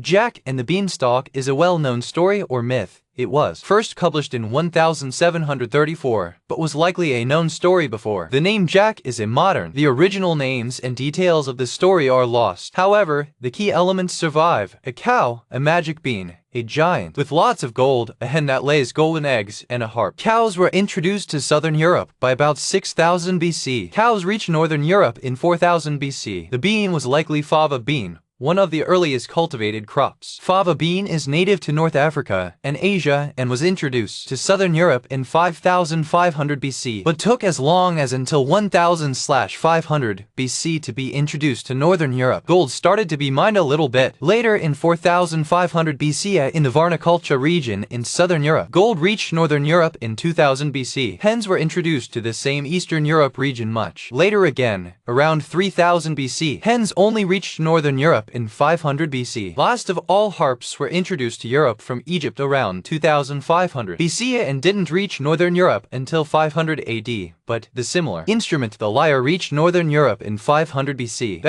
Jack and the Beanstalk is a well-known story or myth. It was first published in 1734, but was likely a known story before. The name Jack is a modern. The original names and details of the story are lost. However, the key elements survive: a cow, a magic bean, a giant with lots of gold, a hen that lays golden eggs, and a harp. Cows were introduced to southern Europe by about 6000 BC. Cows reached northern Europe in 4000 BC. The bean was likely fava bean, one of the earliest cultivated crops. Fava bean is native to North Africa and Asia and was introduced to southern Europe in 5500 BC, but took as long as until 1000-500 BC to be introduced to northern Europe. Gold started to be mined a little bit later in 4500 BC in the Varna region in southern Europe. Gold reached northern Europe in 2000 BC. Hens were introduced to the same Eastern Europe region much later again, around 3000 BC. Hens only reached northern Europe in 500 BC. Last of all, harps were introduced to Europe from Egypt around 2500 BC and didn't reach northern Europe until 500 AD, but the similar instrument, the lyre, reached northern Europe in 500 BC.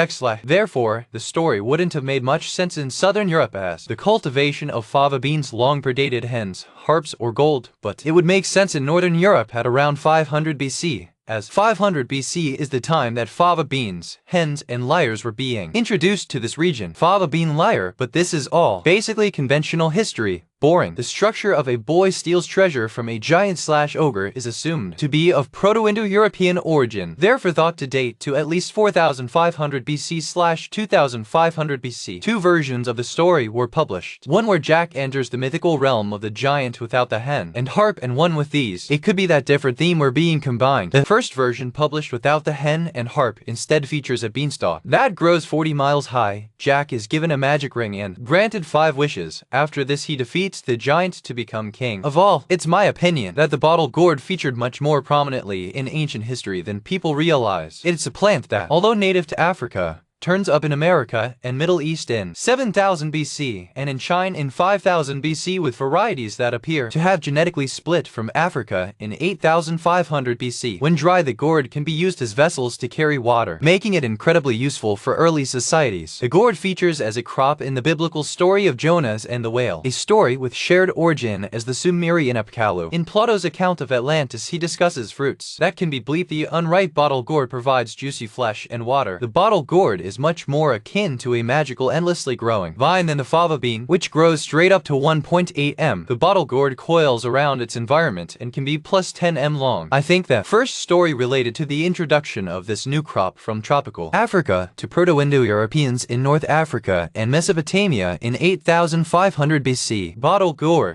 Therefore, the story wouldn't have made much sense in southern Europe as the cultivation of fava beans long predated hens, harps, or gold, but it would make sense in northern Europe at around 500 BC. As 500 BC is the time that fava beans, hens, and lyres were being introduced to this region. Fava bean lyre, but this is all basically conventional history. Boring. The structure of a boy steals treasure from a giant/ogre is assumed to be of Proto-Indo-European origin, therefore thought to date to at least 4500 BC/2500 BC. Two versions of the story were published. One where Jack enters the mythical realm of the giant without the hen and harp, and one with these. It could be that different theme were being combined. The first version, published without the hen and harp, instead features a beanstalk that grows 40 miles high. Jack is given a magic ring and granted 5 wishes. After this, he defeats the giant to become king of all. It's my opinion that the bottle gourd featured much more prominently in ancient history than people realize. It's a plant that, although native to Africa, turns up in America and Middle East in 7000 BC and in China in 5000 BC, with varieties that appear to have genetically split from Africa in 8500 BC. When dry, the gourd can be used as vessels to carry water, making it incredibly useful for early societies. The gourd features as a crop in the biblical story of Jonah and the whale, a story with shared origin as the Sumerian Apkallu. In Plato's account of Atlantis, he discusses fruits that can be bleak. The unripe bottle gourd provides juicy flesh and water. The bottle gourd is much more akin to a magical endlessly growing vine than the fava bean, which grows straight up to 1.8 m. The bottle gourd coils around its environment and can be plus 10 m long. I think the first story related to the introduction of this new crop from tropical Africa to Proto-Indo-Europeans in North Africa and Mesopotamia in 8500 BC. Bottle gourd.